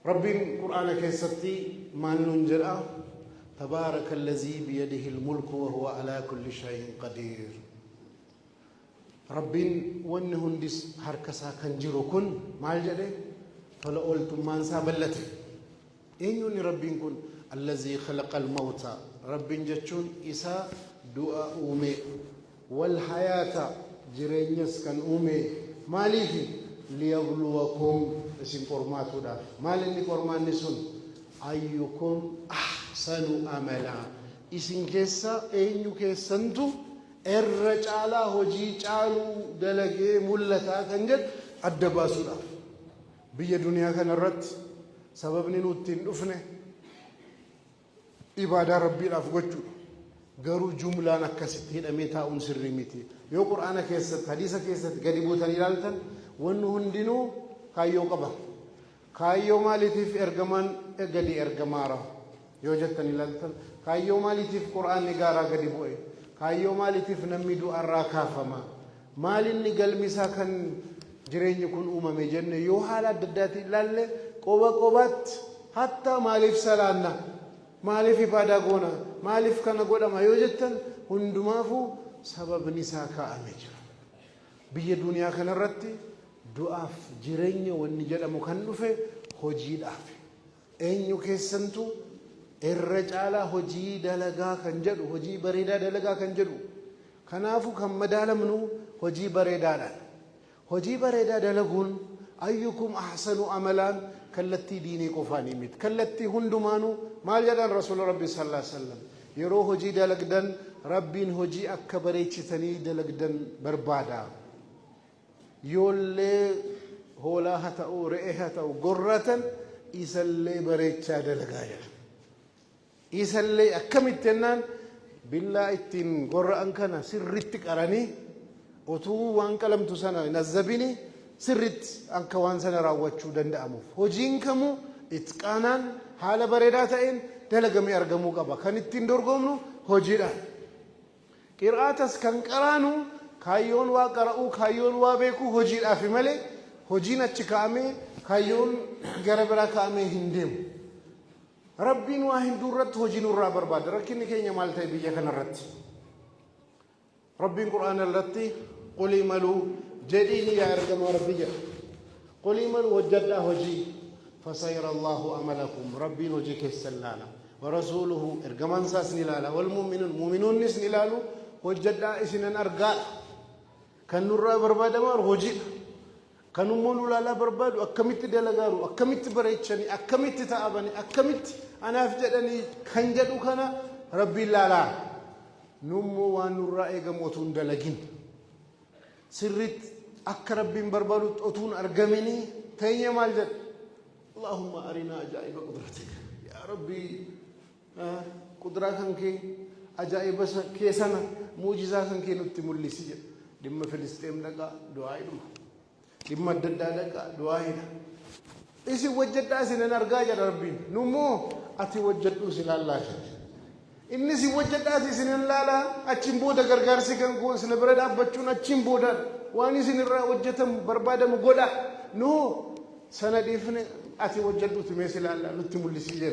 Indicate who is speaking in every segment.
Speaker 1: ربي قرآن كيستي ما ننجرأ تبارك الذي بيده الملك وهو على كل شيء قدير ربي ونهندس حركسا كنجرو كن مال جده فلا قلت ما نسابلته إني ربي كن الذي خلق الموت ربي جتشون إسا دعاء أمي والحياة جرينيس كان أمي ماليه ليبلوكم اسم قرماتو دا مالني قرمان نسون أيكم أحسن عملا اسم كيسا أينيو كيسنتو الرجالة هجي جالو دلقي ملتا كنجد الدباسو دا بيا دنيا كان الرد سبب نوتين أفنه إبادة ربي الأفقوتو قروا جملة نكست هنا ميتا أنسر رميتي يو قرآن كيست حديث كيست قديبوتا نلالتن ونهندنو كايو قبا كايو مالتيف إرقمان قدي إرقمارا يو جتن نلالتن كايو مالتيف قرآن نقارا قديبوئي كايو مالتيف نميدو أراكافما مالين نقل مساكن جرين يكون أمامي جنة يو حالات دداتي لالي قوبا قوبات حتى مالف سلانا مالف إبادة مالف كان قونا ما يوجدتن هندمافو سبب نساكا أمجر بيا دنيا كان رتي دعاف جرين والنجال مكنفة هجي دعف أين يكسنتو الرجال هجي دلقا كنجدو هجي بريدا دلقا كنجدو كنافو كم مدال منو هجي بريدا هجي بريدا دلقون أيكم أحسن عملا كالتي ديني قفاني ميت كالتي هندمانو مال جدن رسول ربي صلى الله عليه وسلم يرو هجي دلقدن ربين هجي أكبريتشتني دلقدن بربادا يولي هولا هتاو رئي هتاو قرة إسالي بريتشا دلقايا إسالي أكمتنان بالله اتن قرة أنكنا سرتك أراني أتو وانكلم تسانا نزبيني سرت أنك وانسانا راوتشو دندأموف هجين كمو إتقانان حال بريداتين دلقمي أرقمو قبا كان اتن درقومنو هجيرا قرآتس كان قرانو كايون وقرأو كايون وابيكو هجير أفي ملي هجين أتشكامي كايون غربرا كامي هندم ربين واحد دورت هجين الرابر بعد ركني كينيا مالتاي بيجا كان الرت ربين قرآن الرتي قولي ملو جديني يا رجال ربيا قولي ملو وجدنا هجي فسير الله عملكم ربي وجهك السلالة ورسوله إرجمان ساس نلالا والمؤمنون مؤمنون نس نلالو وجدنا إسنان أرجال كان نورا برباد ما هجي كانوا مولو لا برباد أكملت دلغارو أكملت بريتشني أكملت تأبني أكملت أنا أفجدني خنجدو كنا ربي لا نمو ونورا إيجاموتون دلغين سرت أكرب بن بربادو أتون أرجمني تاني مالجد اللهم أرنا أجائب قدرتك يا ربي قدرتك أجائب كيسنا موجزاتك نتملي سجى لما فلسطين لقى دعائهم لما الددا لقى دعائنا إيش وجدت أسنا نرجع يا ربي نمو أتي وجدت أسنا الله إني سي وجدت أسنا لا أتشمبودا غرغرسي كان كون سنبرد أبتشونا أتشمبودا واني سنرا وجدتم بربادا مغودا نو سنة ديفن أتي وجدت تمثل الله نتملي سجى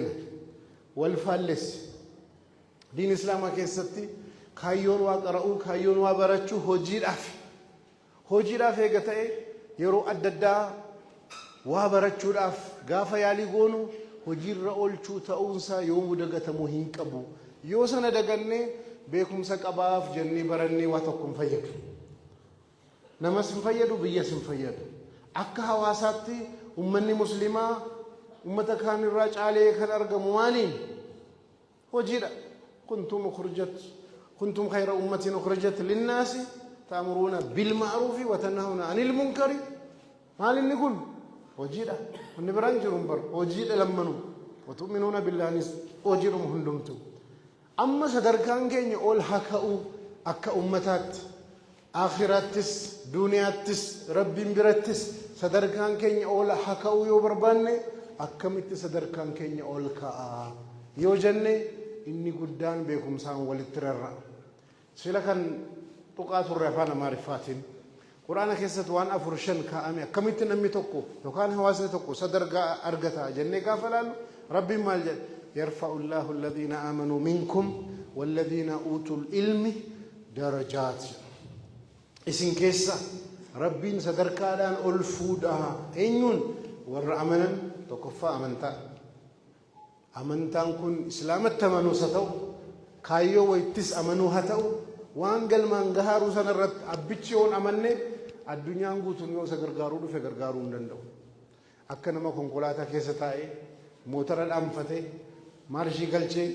Speaker 1: والفالس دين الإسلام كيستي كايون وقرأوا كايون وبرچو هجير أف هيغتاي يرو أددا وبرچو أف غافا يالي غونو هجير رأولچو تأونسا يوم دغتمو هينقبو يوسنا دغني بكم سقباف جني برني واتكم فيد نمس فيدو بيسم فيد أكا حواساتي أمني مسلمة أمتا كان الراج عليه كان أرقم مالين هجير كنتم خير أمة أخرجت للناس تأمرون بالمعروف وتنهون عن المنكر ما لنقول وجيدا ونبرانجرهم بر وجيدا لمنو وتؤمنون بالله نس وجيرهم هندمتو أما صدركان كين يقول حكاو أكا أمتات آخراتس دنياتس رب براتس صدركان كين يقول حكاو يوبرباني أكمت صدركان كين يقول كا يوجني إني قدان بكم سان ولتررا سلكن تقات الرفان معرفات قرآن كيست وان أفرشن كأمي كميت نمي تكو لو كان هواسة تكو صدر أرجتا جنة كافلان ربي مال يرفع الله الذين آمنوا منكم والذين أوتوا العلم درجات إسن كيسا ربي صدر كادان ألفودا إنون ور أمنا تكفى أمنتا أمنتا كن إسلام التمنو ستو كايو ويتس أمنو هتو وان قال من جهارو سنرت أبيتشون أمنة الدنيا نقول يوم سكرجارو في كرجارو ندندو أكنا ما كونكولاتا كيستاي موتر الأنفته مارشي قلشي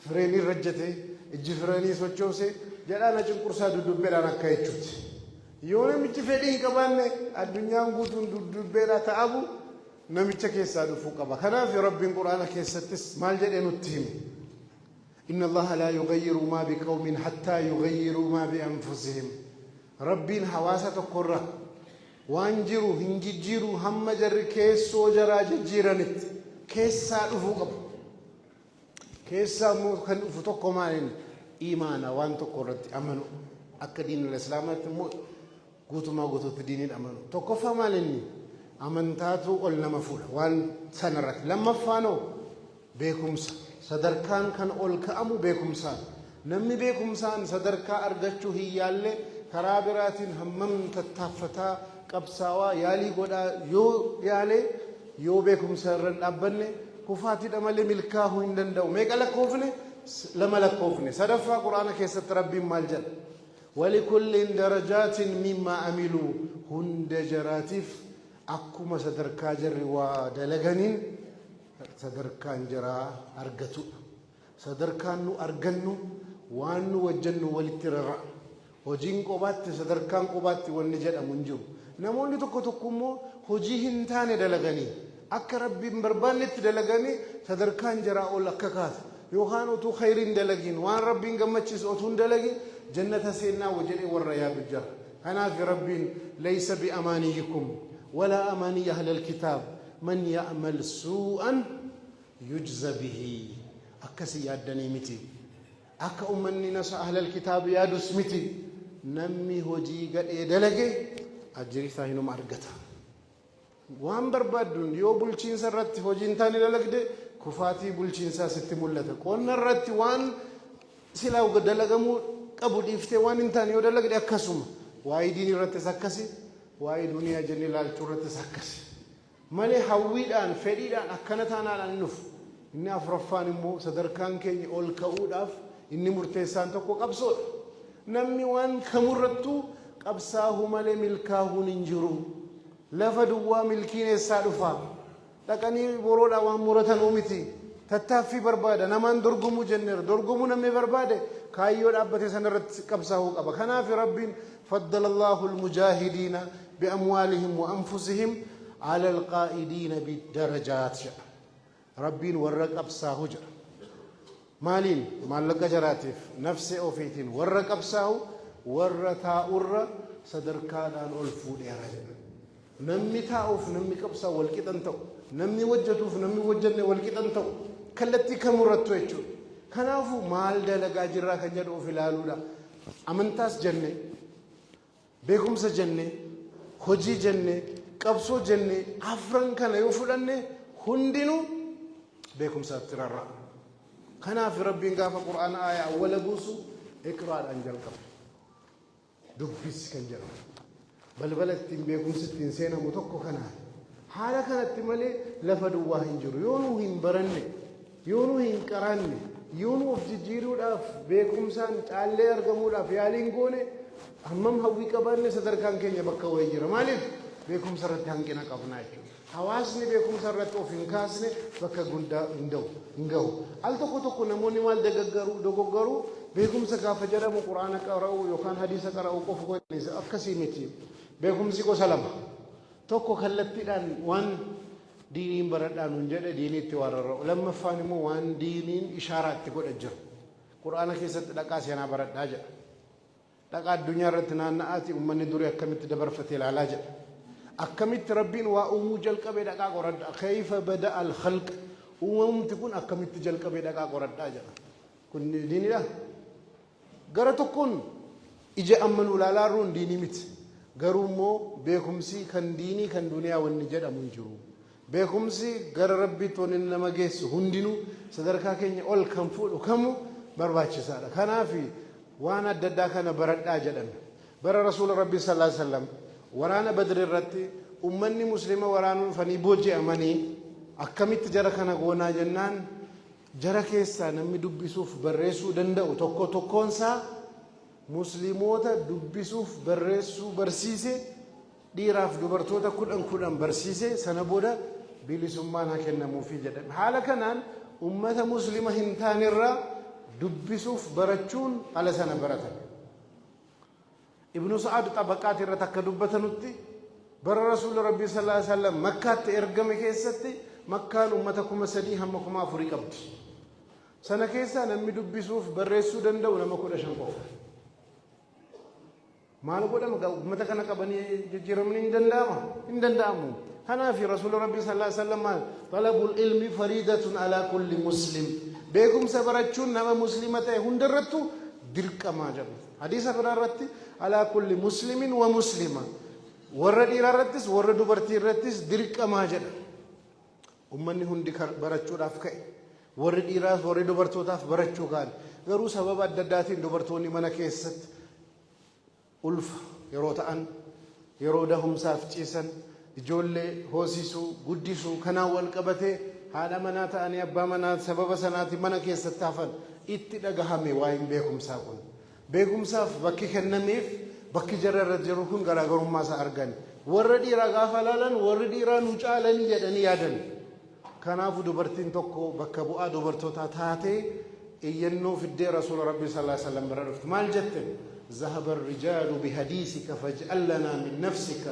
Speaker 1: فريني رجته الجفراني سوتشوسه جلانا جنكورسا دودبيرا نكايتشوت يوم متفقين كمان الدنيا نقول دودبيرا تأبو نمشي كيسا دفوكا خنا في رب القرآن كيستس مال جدنا التيم إن الله لا يغير ما بقوم حتى يغيروا ما بأنفسهم ربين حواسة قرة وانجروا هنجيروا هم جر كيسو جرا جيرانت كيسا دفوكا كيسا مو خن فتوكو مالين إيمانا وانتو قرة أمنوا أكدين الإسلام مو قوتو ما قوتو تدين أمنوا توقفا ماليني أمنتاتو قلنا مفولا وان سنرت لما فانو بيكمسا صدركان كان أول كأمو بيكمسا نمي بيكمسان صدركا أرجتشو هي يالي كرابرات همم تتفتا قبساوا يالي قدا يو يالي يو بيكمسا رن أبني كفاتي دمالي ملكاهو هندندو ميقا لكوفني لما لكوفني صدفا قرآن كيست ربي مالجل ولكل درجات مما عملوا هند جراتف أكما صدركا جر ودلغنين صدركا جرا أرغتو صدركا نو أرغنو وانو وجنو والتررع وجين قبات صدركا قبات والنجد أمنجو نموني تكو تكمو هجيهن تاني دلغني أكا ربي مبربانت دلغني صدركا جرا أولا ككاث يوخانو تو خيرين دلغين وان ربي نغمتشيس أتون دلغين جنة سينا وجري والرياء بالجر أنا في ربي ليس بأمانيكم ولا أماني أهل الكتاب من يعمل سوءا يجزى به أكسي يادني متي أكا أمني نسى أهل الكتاب يادس متي نمي هجي قد إدلقي أجري ثاهنو مارقتا وان بربادون يو بلچين سرت هجين تاني للقد كفاتي بلچين سا ستمولتا قولنا الرت وان سلاو قد لقمو قبو ديفتي وان انتاني ودلقد أكسوم واي ديني رت سكسي واي دنيا جني لالتورة سكسي مالي حويدان فريدان أكنتان على النف إني أفرفان مو صدركان كي أول كأوداف إني مرتسان تكو قبصو نمي وان كمرتو قبساه مالي ملكاه ننجرو لفدوا ملكين السالفا لكني برودا وان مرتن أمتي تتافي بربادة نمان درقمو جنر درقمو نمي بربادة كايو الأبتي سنرت قبساه قبا خنا في رب فضل الله المجاهدين بأموالهم وأنفسهم على القائدين بالدرجات ربين ورق أبساه جر مالين مالك جراتف نفس أوفيتين ورق أبساه ورتا أور صدر كادان ألفود يا رجل نمي تاوف نمي كبسا والكتنتو نمي وجتوف نمي وجن والكتنتو كلتي كمرتو يجو كنافو مال دلقا جرا كنجدو في لالولا أمنتاس جنة بيكم سجنة هجي جنة قبسو جنة أفرن كان يوفلنة هندينو بيكم ساترارا كنا في ربي قاف القرآن آية أول بوسو إقرأ الأنجل قبل دبس كنجر بلبلت بيكم ستين سنة متوقع كنا حالا كانت تملي لفدوا هنجر يونو هن برنة يونو هن كرانة يونو أفجيرو داف بيكم سان تعلي أرقمو داف يالين قوني همم هوي كبارني صدر كان كينيا بكا ويجر مالف بيكم سرت هنكنا كفنايتو حواسني بيكم سرت أوفين كاسني بكا قندا إندو ألتقو تقو نموني مال دقاقرو بيكم سكافة جرمو قرآن قرأو يوكان حديث قرأو قفقو نيسا أكسي ميتي بيكم سيكو سلامة توكو خلتيدان وان دينين بردان ونجد ديني توارر لما فانمو وان دينين إشارات تقول أجر قرآن كيست لقاسينا برد داجة لقا الدنيا رتنا نآتي أمني دوري أكمت دبر فتيل علاجة أكمت ربين وأمو جلق بيدقا قرد كيف بدأ الخلق أمم تكون أكمت جلق بيدقا قرد داجة كن ديني لا قرأتكون إجا أمنوا لالارون ديني مت garuummoo beekumsi kan diinii kan duniyaa wanni jedhamu hin jiru beekumsi gara rabbiitti wanni nama geessu hundinuu sadarkaa keenya ol kan fuudhu kamu barbaachisaadha kanaaf waan adda addaa kana baradhaa jedhan bara rasuula rabbii sallallahu alaihi wasallam waraana badri irratti ummanni muslima waraanuu fanii booji'amanii akkamitti jara kana goonaa jennaan jara keessaa namni dubbisuuf barreessuu danda'u tokko tokkoonsaa musliimoota dubbisuuf barreessuu barsiise dhiiraaf dubartoota kudhan barsiise sana booda bilisummaan haa kennamuufi jedhan haala kanaan ummata muslima hin taanerraa dubbisuuf barachuun ala sana baratan ibnu sa'ad tabaqaat irratti akka dubbatanutti bara rasuul rabbii sallallahu alaihi wasallam makkaatti ergame keessatti makkaan ummata 3,000 hamma 4,000 qabdi sana keessa namni dubbisuuf barreessuu danda'u nama 15 qofa maal godhama ummata kana qabanii jijjiiramni hin danda'amu kanaaf rasuul rabbii sallallahu alaihi wasallam talabul ilmi fariidatun ala kulli muslim beekumsa barachuun nama muslima ta'e hundarrattu dirqamaa jedhu hadiisa biraarratti ala kulli muslimin wa muslima warra dhiirarrattis warra dubartii irrattis dirqamaa jedha ummanni hundi barachuudhaaf ka'e warri dhiiraas warri dubartootaaf barachuu kaan garuu sababa adda addaatiin dubartoonni mana keessatti ulfa yeroo ta'an yeroo dahumsaaf ciisan ijoollee hoosisuu guddisuu kanaan wal qabatee haadha manaa ta'anii abbaa manaa sababa sanaati mana keessatti hafan itti dhagahame waa'een beekumsaa kun beekumsaaf bakki kennameef bakki jarra irra jiru kun garaagarummaa isaa argan warra dhiiraa gaafa laalan warri dhiiraa nu caalanii jedhanii yaadan kanaafu dubartiin tokko bakka bu'aa dubartootaa taatee iyyannoo fiddee rasuula rabbii sallallahu alaihi wasallam bira dhufte maal jette ذهب الرجال بحديثك فاجعل لنا من نفسك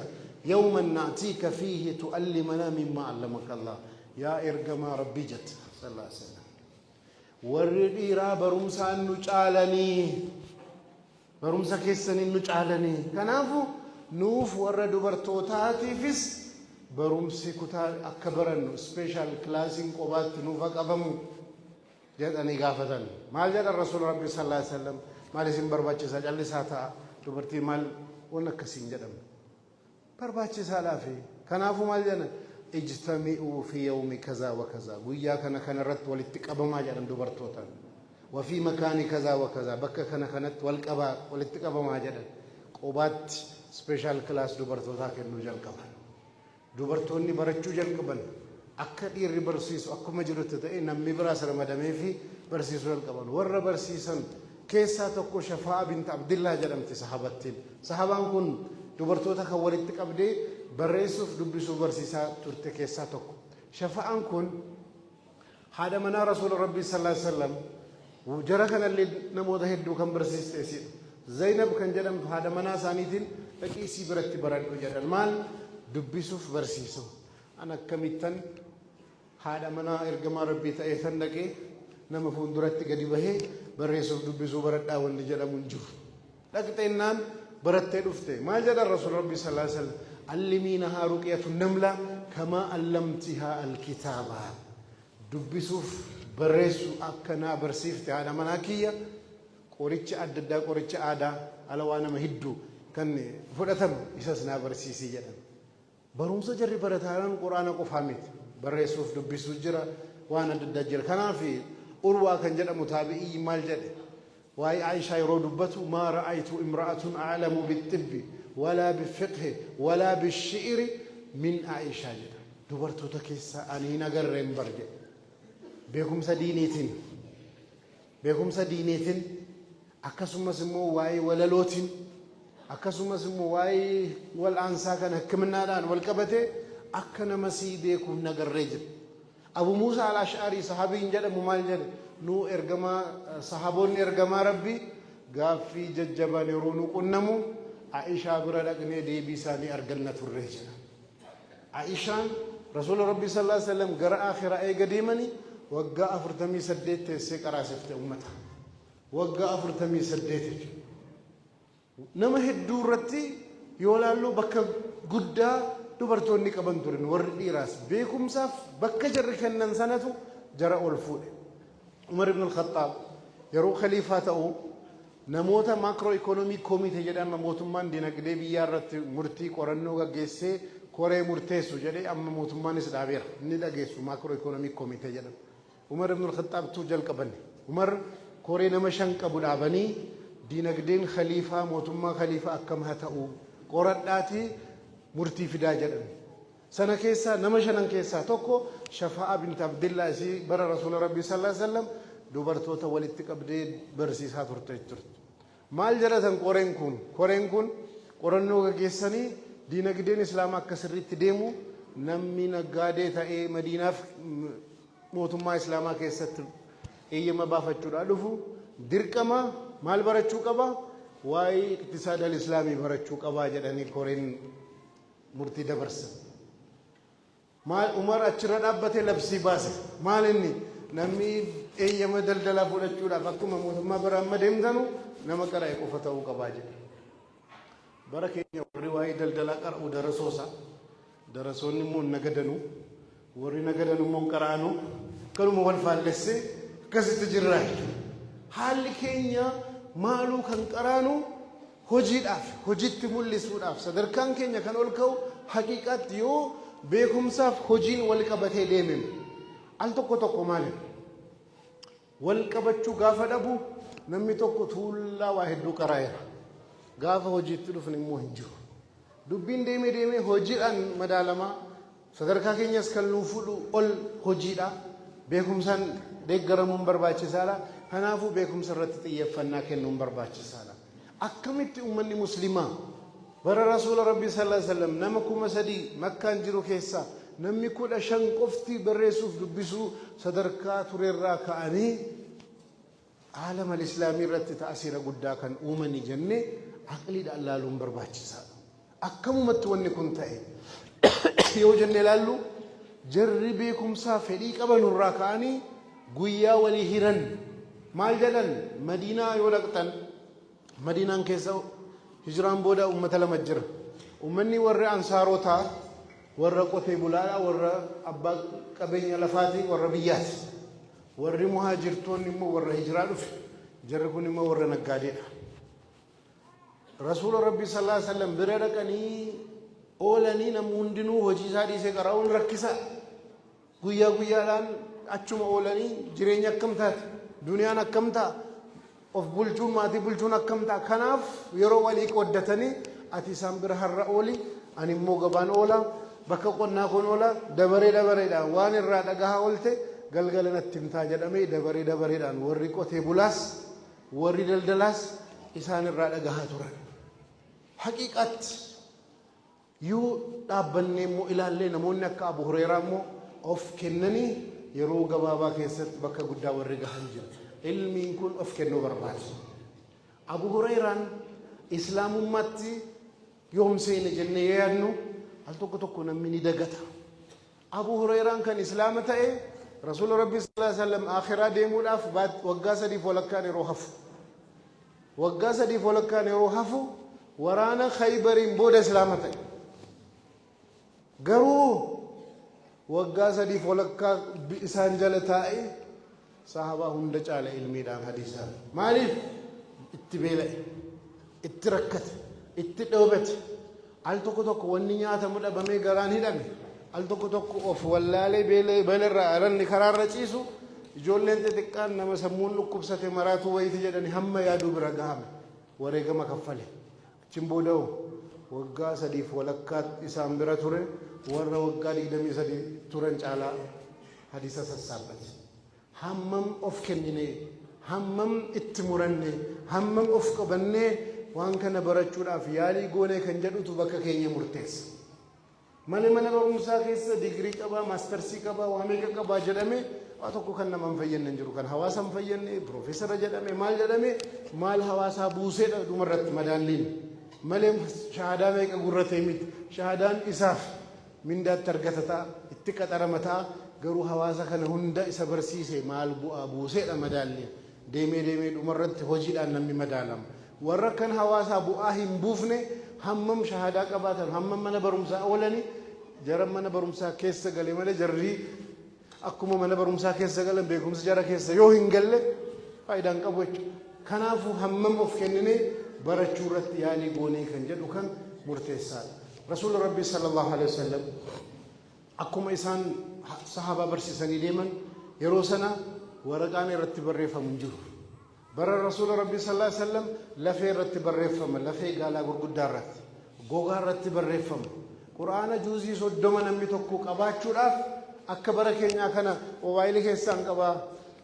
Speaker 1: يوما نأتيك فيه تؤلمنا مما علمك الله يا إرجما ربي جت صلى الله عليه وسلم ورد إيرا برمسا نجعلني برمسا كيسني نجعلني كنافو نوف ورد برتوتاتي فيس برمسي كتار أكبرن سبيشال كلاسين قبات نوفك أفهمو جد أني قافتن ما جد الرسول ربي صلى الله عليه وسلم maal isin barbaachisaa callisaa ta'a dubartii maal waan akkasiin jedhamu barbaachisaadhaa fi kanaafuu maal jedhan ijtami'uu fi yawmi kazaa wa kazaa guyyaa kana irratti walitti qabamaa jedhan dubartootaan وفي مكان كذا وكذا بكا كان كانت والقبا ولتقبا جدن قوبات سبيشال كلاس دوبرتوتا كنو جلقبا دوبرتوني برچو جلقبن akka dhiirri barsiisu akkuma jirutti ta'e namni biraas ramadamee fi barsiisuu jalqaban warra barsiisan keessaa tokko Shafaa bint Abdillah jedhamti sahabattiin sahabaan kun dubartoota kan walitti qabdee barreessuuf dubbisuu barsiisaa turte keessaa tokko Shafaan kun haadha manaa rasuula rabbii sallallahu alaihi wasallam jara kanallee namoota hedduu kan barsiisteesi Zainab kan jedhamtu haadha manaa isaaniitiin dhaqiisii biratti baradhu jedhan maal dubbisuuf barsiisuu ana kamittan haadha manaa ergamaa rabbii ta'ee san dhaqee nama fuulduratti gadi bahee barreessuuf dubbisuu baradhaa wanni jedhamu hin jiru dhaqxeennaan barattee dhufte maal jedhan rasuul rabbii sallallahu alaihi wasallam allimiinahaa ruqiyatu namla kamaa allamtihaa alkitaaba dubbisuuf barreessu akkanaa barsiifte haadha manaa kiyya qoricha adda addaa qoricha aadaa ala waa nama hedduu kan fudhatamu isas naa barsiisii jedhan barumsa jarri barataan quraana qofaa miti barreessuuf dubbisuu jira waan adda addaa jira kanaaf urwaa kan jedhamu taabi'ii maal jedhe waa'ee Aishaa yeroo dubbatu maa ra'aytu imra'atun a'lamu bitibbi walaa bifiqhi walaa bishi'ri min Aishaa jedha dubartoota keessaa ani hin agarreen barje beekumsa diiniitiin akkasumas immoo waa'ee walalootiin akkasumas immoo waa'ee wal'aansaa kan hikimnaadhaan wal qabatee akka nama sii beekuuf nagarree jira Abu Musa al-Ash'ari sahabiin jedhamu maal jedhe nu ergamaa sahaboonni ergamaa rabbii gaaffii jajjabaan yeroo nu qunnamu Aishaa bira dhaqnee deebii isaanii arganna turre jira Aishaan rasuula rabbii sallallahu alaihi wasallam gara akhiraa eega deemanii waggaa 48 teessee qaraasifte ummata waggaa 48 nama hedduu irratti yoo laallu bakka guddaa dubartoonni qaban turan warri dhiiraas beekumsaaf bakka jarri kennan sanatu jara ol fuudhe Umar ibn al-Khattab yeroo khaliifaa ta'u namoota maakiroo ikoonoomii koomitee jedhama mootummaan dinagdee biyyaa irratti murtii qorannoo gaggeessee koree murteessu jedhee amma mootummaanis dhaabeera inni dhageessu maakiroo ikoonoomii koomitee jedhama. Umar ibn al-Khattaabtu jalqabanne Umar koree nama 5 qabu dhaabanii dinagdeen khaliifaa mootummaa khaliifaa akkam haa ta'u qoradhaati murtii fidaa jedhan. Sana keessa nama 5 keessaa tokko Shafaa bint Abdillah isii bara Rasuula Rabbii sallallahu alaihi wasallam dubartoota walitti qabdee barsiisaa turte jechuudha. Maal jedhatan koreen kun qorannoo gaggeessanii dinagdeen islaamaa akka sirriitti deemu namni naggaadee ta'ee Madiinaaf mootummaa islaamaa keessatti eeyyama baafachuudhaan dhufu dirqama maal barachuu qaba waa'ee iqtisaada islaamii barachuu qaba jedhanii koreen murtii dabarsan. Maal Umar achirra dhaabbatee labsii baase maal inni namni eeyyama daldalaa fudhachuudhaaf akkuma mootummaa bira amma deemtanu nama qara'e qofa ta'uu qabaa jedhe. Bara keenya warri waa'ee daldalaa qara'u darasoosa darasoonni immoo nagadanu warri nagadanu immoo qara'anu kanuma wal faallessee akkasitti jirraa jechuudha. Haalli keenya maaluu kan qaraanu hojiidhaaf hojiitti mul'isuudhaaf sadarkaan keenya kan ol ka'u haqiiqatti yoo beekumsaaf hojiin wal qabatee deemame al tokko maali wal qabachuu gaafa dhabu namni tokko tuullaa waa hedduu qaraa'eera gaafa hojiitti dhufne immoo hin jiru. Dubbiin deemee hojiidhaan madaalamaa sadarkaa keenyas kan nuu fudhu ol hojiidha beekumsaan deeggaramuun barbaachisaadha. Kanaafuu beekumsa irratti xiyyeeffannaa kennuun barbaachisaadha. Akkamitti ummanni muslimaa bara Rasuula Rabbii sallallahu alaihi wasallam nama 3,000 Makkaan jiru keessaa namni 15 qofti barreessuuf dubbisuu sadarkaa turerraa ka'anii aalama islaamii irratti ta'asiira guddaa kan uumanii jennee aqliidhaan ilaaluun barbaachisaadha. Akkamumatti wanni kun ta'e yoo jennee ilaallu jarri beekumsaa fedhii qabanurraa ka'anii guyyaa walii hiran maal jedhan Madiinaa yoo dhaqxan Madiinaan keessa hijraan booda ummata lama jira. Ummanni warra ansaarotaa warra qotee bulaadhaa warra abbaa qabeenya lafaatii warra biyyaati. Warri muhaajirtoonni immoo warra hijiraa dhufe jarri kun immoo warra naggaadeedha. Rasuula Rabbii sallallahu alaihi wasallam bira dhaqanii oolanii namni hundinuu hojii isaa dhiisee qara'uun rakkisaa. Guyyaa guyyaadhaan achuma oolanii jireenya akkam taate duniyaan akkam ta'a of bulchuun maatii bulchuun akkam ta'a. Kanaaf yeroo walii qooddatanii ati isaan bira har'a ooli ani immoo gabaan oola bakka qonnaa kun oola dabareedhaan waan irraa dhagahaa oolte galgala natti himtaa jedhamee dabareedhaan warri qotee bulaas warri daldalaas isaan irraa dhagahaa turan. Haqiiqatti yoo dhaabbannee immoo ilaallee namoonni akka Abu Hurayraa immoo of kennanii yeroo gabaabaa keessatti bakka guddaa warri gahan jiru. Ilmiin kun of kennuu barbaachisa. Abu Hurayraan islaamummaatti yoom seene jennee yaadnu al tokko namni ni dagata. Abu Hurayraan kan islaama ta'e Rasuula Rabbii sallallahu alaihi wasallam akhiraa deemuudhaaf waggaa 3 walakkaan yeroo hafu. Waggaa 3 walakkaan yeroo hafu waraana Khaybariin booda islaama ta'e. Garuu waggaa 3 walakkaa isaan jala taa'e sahabaa hunda caala ilmiidhaan hadiisaan. Maaliif itti beela'e, itti rakkate, itti dhoobate. Al tokko wanni nyaatamu dhabamee garaan hidhame. Al tokko of wallaalee beelarraa aranni karaarra ciisu ijoolleen xixiqqaan nama sammuun dhukkubsate maraatuu wayiiti jedhani hamma yaaduu bira gahame wareegama kaffale. Achiin booda waggaa 3 walakkaa isaan bira ture warra waggaa 23 turan caalaa hadiisa sassaabbate. Hammam of kennine hammam itti muranne hammam of qabannee waan kana barachuudhaaf yaalii goonee kan jedhutu bakka keenya murteessa. Mana barumsaa keessa digirii qabaa maastersii qabaa waa meeqa qabaa jedhame waa tokko kan nama hin fayyadne hin jiru kan hawaasa hin fayyadne piroofeesara jedhame maal hawaasaa buuseedha dhumarratti madaalliin malee shahaadaa meeqa gurratee miti shahaadaan isaaf mindaatti argata ta'a itti qaxarama ta'a garuu hawaasa kana hunda isa barsiise maal bu'aa buuseedha madaalliin deemee dhumarratti hojiidhaan namni madaalama. Warra kan hawaasaa bu'aa hin buufne hammam shahaadaa qabaatan hammam mana barumsaa oolanii jara mana barumsaa keessa galee malee jarri akkuma mana barumsaa keessa galan beekumsa jara keessa yoo hin galle faayidaan qabu jechuudha. kanaafu hammam of kennine barachuu irratti yaalii goonee kan jedhu kan murteessaadha. Rasuul Rabbii sallallahu alaihi wasallam akkuma isaan sahaabaa barsiisanii deeman yeroo sana waraqaan irratti barreeffamu hin jiru. Bara Rasuul Rabbii sallallahu alaihi wasallam lafee irratti barreeffama, lafee gaalaa gurguddaa irratti, gogaa irratti barreeffama. Quraana juuzii 30 namni tokko qabaachuudhaaf akka bara keenyaa kana moobaayilii keessaan qabaa,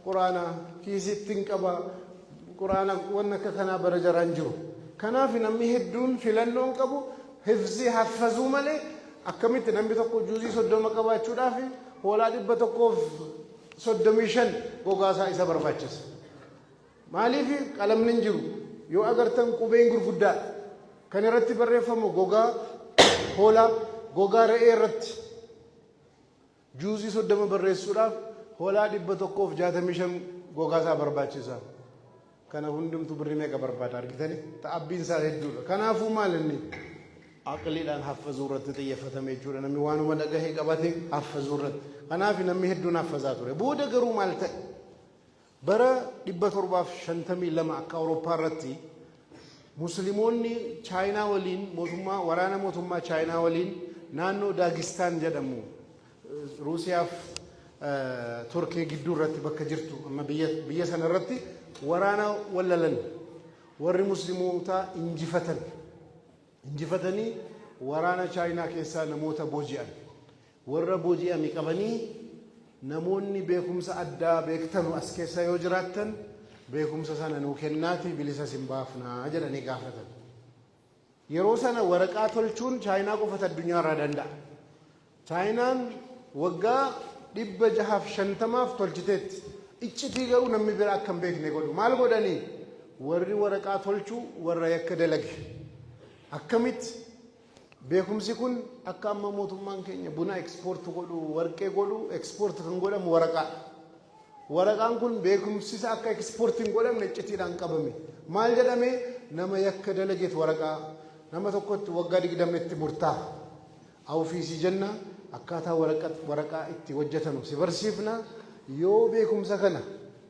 Speaker 1: quraana kiisittiin qabaa, quraana waan akka kanaa bara jaraan jiru. Kanaaf namni hedduun filannoon qabu hifzii haffazuu malee akkamitti namni tokko juuzii 30 qabaachuudhaaf hoolaa 135 gogaasaa isa barbaachisa. Maaliif qalamni hin jiru yoo agartan qubeen gurguddaa kan irratti barreeffamu gogaa hoolaa gogaa re'ee irratti juuzii 30 barreessuudhaaf hoolaa 165 gogaasaa barbaachisa. Kana hundumtu birrii meeqa barbaada argitanii? Ta'abbiin isaa hedduudha. Kanaafuu maal inni aqliidhaan haffazuu irratti xiyyeeffatame jechuudha. Namni waanuma dhagahee qabate haffazuu irratti. Kanaaf namni hedduun haffazaa ture. Booda garuu maal ta'e? Bara 752 akka Awurooppaa irratti musliimoonni chaayinaa waliin waraana mootummaa chaayinaa waliin naannoo Daagistaan jedhamu Ruusiyaaf Turkii gidduu irratti bakka jirtu amma biyya sana irratti waraana wallalan warri musliimoota injifatanii waraana chaayinaa keessaa namoota booji'an warra booji'ame qabanii namoonni beekumsa addaa beektanu as keessa yoo jiraattan beekumsa sana nuu kennaati bilisa sin baafnaa jedhanii gaafatan. Yeroo sana waraqaa tolchuun chaayinaa qofatu addunyaa irraa danda'a. Chaayinaan waggaa 650 tolchiteetti. Iccitii garuu namni bira akka hin beekne godhu. Maal godhanii? Warri waraqaa tolchuu warra yakka dalage. Akkamitti beekumsi kun akka amma mootummaan keenya buna ekspoort godhu, warqee godhu, ekspoort kan godhamu waraqaa. Waraqaan kun beekumsi isaa akka ekspoortiin godhamne iccitiidhaan qabame. Maal jedhamee nama yakka dalageet waraqaa nama tokkotti waggaa 20tti murtaa'a. Ofiisii jenna akkaataa waraqaa itti hojjetanu si barsiifna. Yoo beekumsa kana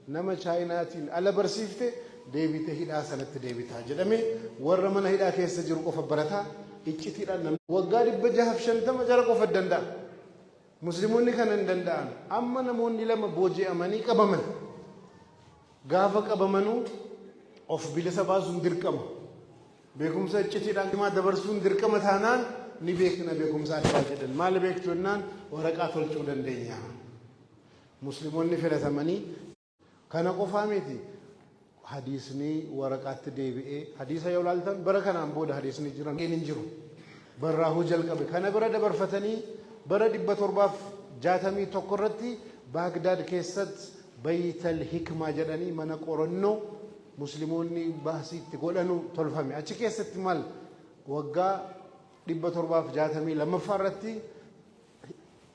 Speaker 1: nama chaayinaatiin ala barsiifte deebite hidhaa sanatti deebitaa jedhamee warra mana hidhaa keessa jiru qofa barataa iccitiidhaan namni waggaa 650 jara qofa danda'a. Musliimoonni kana hin danda'an. Amma namoonni lama booji'amanii qabaman. Gaafa qabamanuu of bilisa baasuun dirqama. Beekumsa iccitiidhaan himaa dabarsuun dirqama taanaan ni beekna beekumsa addaa jedhan. Maal beektu jennaan waraqaa tolchuu dandeenya. Musliimoonni filatamanii kana qofaa miti hadiisni waraqaatti deebi'ee hadiisa yoo ilaaltan bara kanaan booda hadiisni jiran hin jiru. Barraahuu jalqabe kana bira dabarfatanii bara 761 irratti Baagdaad keessatti Baytal Hikmaa jedhanii mana qorannoo musliimoonni baasiitti godhanu tolfame. Achi keessatti maal waggaa 762 irratti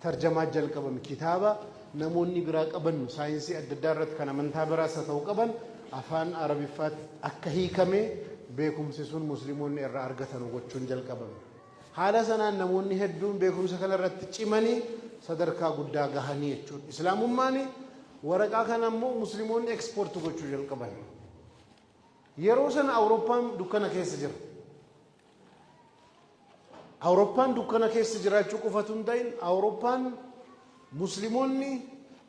Speaker 1: tarjamaa jalqabame kitaaba namoonni biraa qaban saayinsii adda addaa irratti kan amantaa biraas ta'uu qaban afaan Arabiffaatti akka hiikame beekumsi sun musliimoonni irraa argatan gochuun jalqabame. Haala sanaan namoonni hedduun beekumsa kana irratti cimanii sadarkaa guddaa gahanii jechuudha. Islaamummaan waraqaa kana immoo musliimoonni ekspoort gochuu jalqaban. Yeroo sana Awurooppaan dukkana keessa jira. Awurooppaan dukkana keessa jiraachuu qofatu hin ta'in Awurooppaan musliimoonni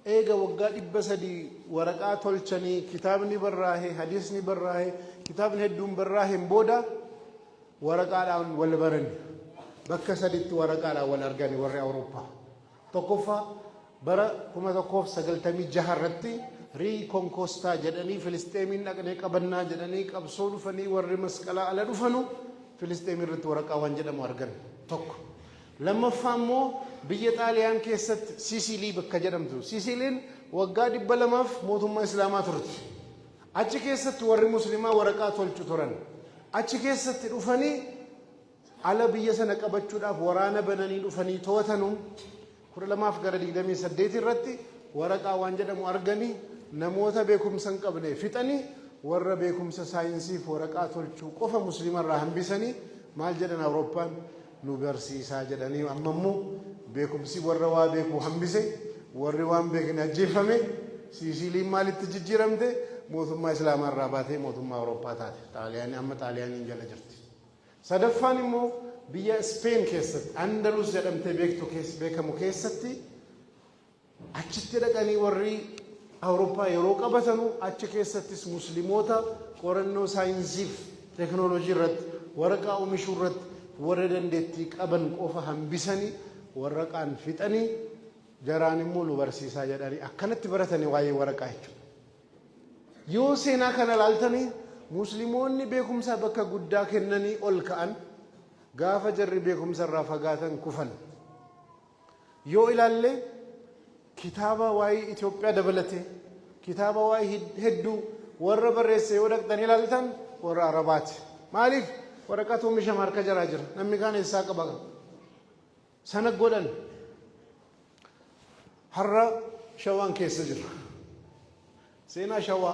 Speaker 1: eega waggaa 300 waraqaa tolchanii kitaabni barraa'ee hadiisni barraa'ee kitaabni hedduun barraa'een booda waraqaadhaan wal baran. Bakka sadiitti waraqaadhaan wal argani warri Awurooppaa. Tokkoffaa bara 1996 irratti riikonkostaa jedhanii Filisteemiin dhaqnee qabannaa jedhanii qabsoo dhufanii warri masqalaa ala dhufanu Filisteemii irratti waraqaa waan jedhamu argan tokko. Lammaffaa immoo biyya Xaaliyaan keessatti Siisiilii bakka jedhamtu. Siisiiliin waggaa 200f mootummaa Islaamaa turte. Achi keessatti warri musliimaa waraqaa tolchu turan. Achi keessatti dhufanii ala biyya sana qabachuudhaaf waraana bananii dhufanii to'atanu 1228 irratti waraqaa waan jedhamu arganii namoota beekumsa hin qabne fixanii warra beekumsa saayinsiif waraqaa tolchuu qofa musliima irraa hambisanii maal jedhan Awurooppaan nu barsiisaa jedhanii amma immoo beekumsi warra waa beeku hambise warri waan beekne ajjeefame Siisiiliin maalitti jijjiiramte موتما إسلام الرابطة موتما أوروبا تات طاليان أما طاليان إنجل جرت سدفان مو بيا سبين كيست أندلس جرم تبيكتو كيس بيكمو كيستي أشترك أني وري أوروبا يروكا بسنو أشكيستيس مسلموتا قرنو ساينسيف تكنولوجي رد ورقا ومشورت وردن ديتيك أبن قوفا هم بسني ورقا انفتني جراني مولو برسيسا جداني أكنت برتني واي ورقا يو سينا كان لالتني مسلمون بيكم سابقا قدا كنني أولكان غافا جري بيكم سرا فقاتا كفن يو إلالي كتابة واي إثيوبيا دبلته كتابة واي هدو ورّا بريسة ورق تاني لالتان ورّا عربات مالف ورقاتهم مش ماركة جراجر نمي كان إساق بقى سنة قولن حرّا شوان كيس جر سينا شوا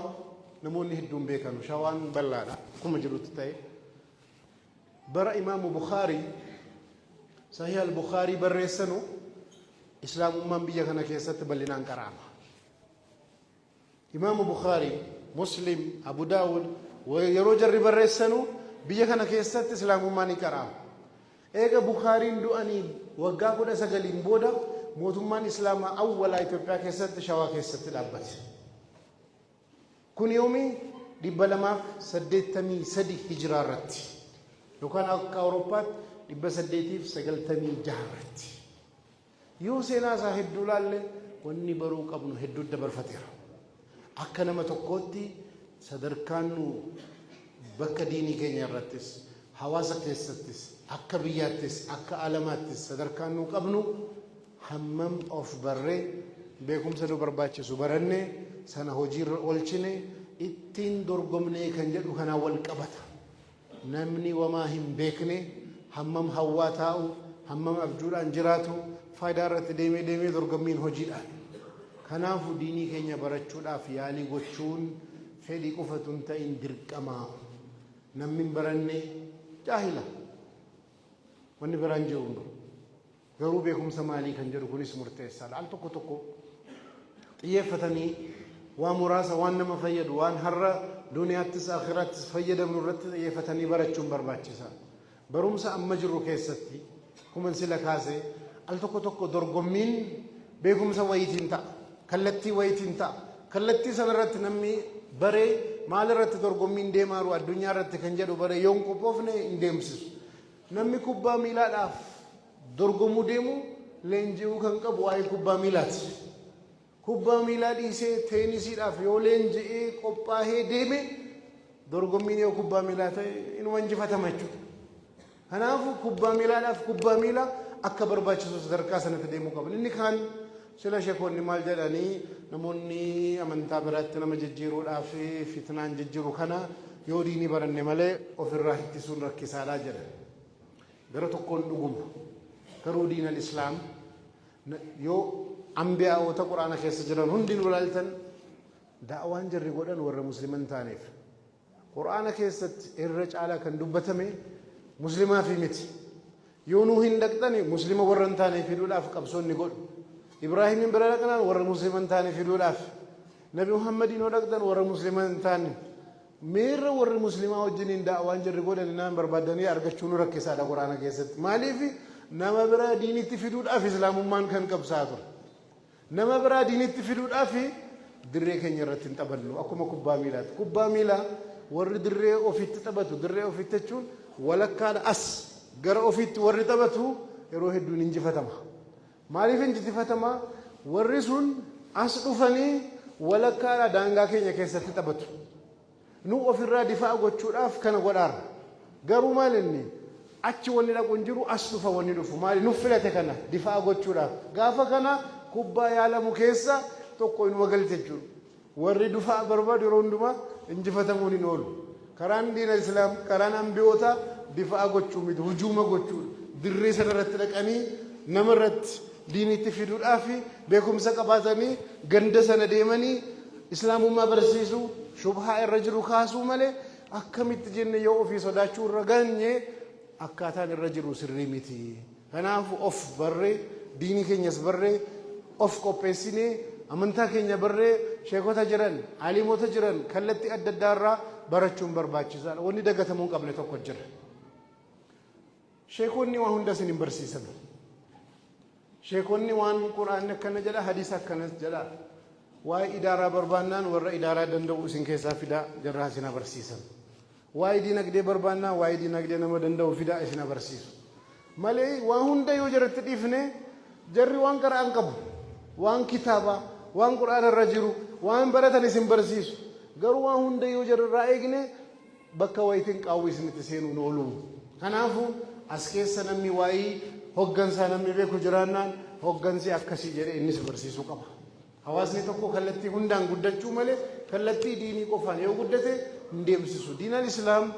Speaker 1: نموني هدوم بيكانو شوان بلانا كم جروت تاي برا إمام بخاري صحيح البخاري بريسنو إسلام أمم بيجا كنا كيسة تبلينا كرامة إمام بخاري مسلم أبو داود ويروجر بريسنو بيجا كنا كيسة إسلام أمم كرامة إيجا بخاري ندو أني وقا كنا سجلين بودا موتمان إسلام أول إثيوبيا كيسة شوا كيسة الأبد كن يومي دبلما سدتمي سدي هجرارات لو كان أوروبا دب سدتيف سجلتمي جهرات يو سينا صاحب دولال وني بروك ابن هدو دبر فتير أكنا ما تقولتي صدر كانوا بكديني كينيا راتس حواسك تستس أكبياتس أكعلاماتس صدر كانوا قبنو همم أوف برّي بيكم سلو برباتش سبرنة سنة هجير أولشنة إتين درغمنة كنجر وكنا والكبتا نمني وما هم بيكني همم هواتاو همم أبجور أنجراتو فايدارة ديمي ديمي درغمين هجيران كنافو ديني كينيا برچودا فيالي غوچون فدي قفتون تاين درقما نمين برني جاهلا وني برانجو غرو بكم سمالي كنجر كونيس مرتسال على توكو توكو يفتني ومراسا وان ما فيد وان هر دنيا تس اخرات فيد من رت يفتني برچون برباچسا برومسا امجرو كيستي كومن سلكاسي على توكو توكو درغمين بكم سويتينتا كلتي ويتينتا كلتي سنرت نمي بري مال رت درغمين ديمارو الدنيا رت كنجدو بري يونكو بوفني انديمس نمي كوبا ميلاداف درغمو ديمو لنجيو كنقب واي كوبا ميلات كوبا ميلادي سي تينيسي داف يو لنجي قباه ديمي درغمين يو كوبا ميلات ان وانجي فتمچو هنافو كوبا ميلاداف كوبا ميلا أكبر باتشوس دركا سنة ديمو قبل إني كان سلا شكون نمال جلاني نموني أمن تابرات نما ججيرو الأفي فتنان ججيرو كنا يوديني برن نمالي وفي الراحة تسون ركيس على جل برا تكون نقوم كرو دين الإسلام يو أنبياء وتقرآن كيس جلان هندين ولالتن دعوان جري قدن ور مسلمان تانيف قرآن كيس الرج على كان دبتمي مسلمة في مت يونو هندكتني مسلم ورن تاني في دولاف قبسون نقول إبراهيم برادكنا ور مسلمان تاني في دولاف نبي محمد ينودكتن ور مسلمان تاني مير ور مسلمة وجنين دعوان جري قدن نام بربادني أرجعونه ركيس على قرآن كيست مالي في نما برا ديني تفيدود أف إسلام مان كان قبساتو نما برا ديني تفيدود أفي دري كن يرتين تبلو أكو ما كوبا ميلا ور دري أوفيت تبتو دري أوفيت تشون ولا كان أس غير أوفيت ور تبتو يروح الدنيا جفتما مالي فين جفتما ورسون أس أفني ولا كان دانغا كن يكسر تبتو نو أفرا دفاع وتشور أف كان غدار غيرو مالني أشي وني لا كونجرو أسلوفا وني لفو مالي نفلته كنا دفاع وتشور غافا كنا كوبا يعلم كيسا تكون وقلتجو وري دفاع برباد يروندما انجفتموني نول كران دين الإسلام كران أنبيوتا دفاع وتشو مد هجوم وتشو دري سنرت لك أني نمرت ديني تفيدو الآفي بكم سكباتني غندسنا ديماني إسلام ما برسيسو شبهة الرجل خاصو مالي أكمت جن يو في صداشو رغاني أكاتان الرجل سريمتي هناف أوف بري ديني كنيس بري أوف كوبيسيني amantaa keenya barree sheekota jiran aliimoota jiran kallattii adda addaa irraa barachuun barbaachisaadha wanni dagatamuu hin qabne tokko jira sheekonni waa hunda isin hin barsiisan sheekonni waan quraanni akkana jedha hadiisa akkanas jedha waa'ee idaaraa barbaannaan warra idaaraa danda'u isin keessaa fidaa jarraa isin barsiisan waa'ee dinagdee barbaannaa waa'ee dinagdee nama danda'u fidaa isin barsiisu malee waan hunda yoo jaratti dhiifne jarri waan qara'an qabu waan kitaaba waan quraana irra jiru waan baratan isin barsiisu garuu waan hunda yoo jarraa eegne bakka wayitiin qaawwii isinitti seenuun oolu kanaafu as keessa namni waa'ee hoggansaa namni beeku jiraannaan hoggansi akkasii jedhee innis barsiisuu qaba hawaasni tokko kallattii hundaan guddachuu malee kallattii diinii qofaan yoo guddate hin deemsisu diinal islaam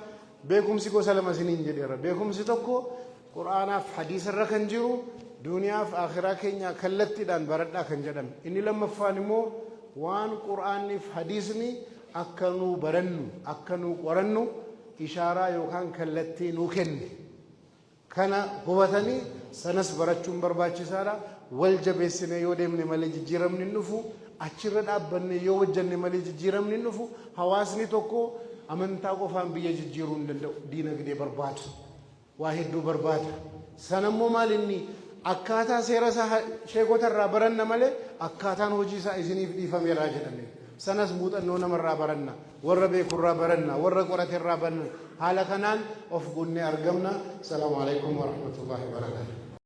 Speaker 1: beekumsi gosa lama isiniin jedheera beekumsi tokko quraanaaf hadiisa irra kan jiru duniyaaf akhiraa keenya kallattiidhaan baradhaa kan jedhame inni lammaffaan immoo waan quraanniif hadiisni akka nu barannu akka nu qorannu ishaaraa yookaan kallattii nu kenne kana hubatanii sanas barachuun barbaachisaadha wal jabeessine yoo deemne malee jijjiiramni nufu achirra dhaabbanne yoo wajjanne malee jijjiiramni nufu hawaasni tokko amantaa qofaan biyya jijjiiruu hin danda'u diinagdee barbaada waa hedduu barbaada sanammoo maalinni akkaataa seera isaa sheekota irraa baranna malee akkaataan hojii isaa isiniif dhiifameeraa jedhame sanas muuxannoo namarraa baranna warra beekurraa baranna warra qorateerraa baranna haala kanaan of gunnee argamna. Salaamu alaykum wa rahmatullahi wa barakatuh.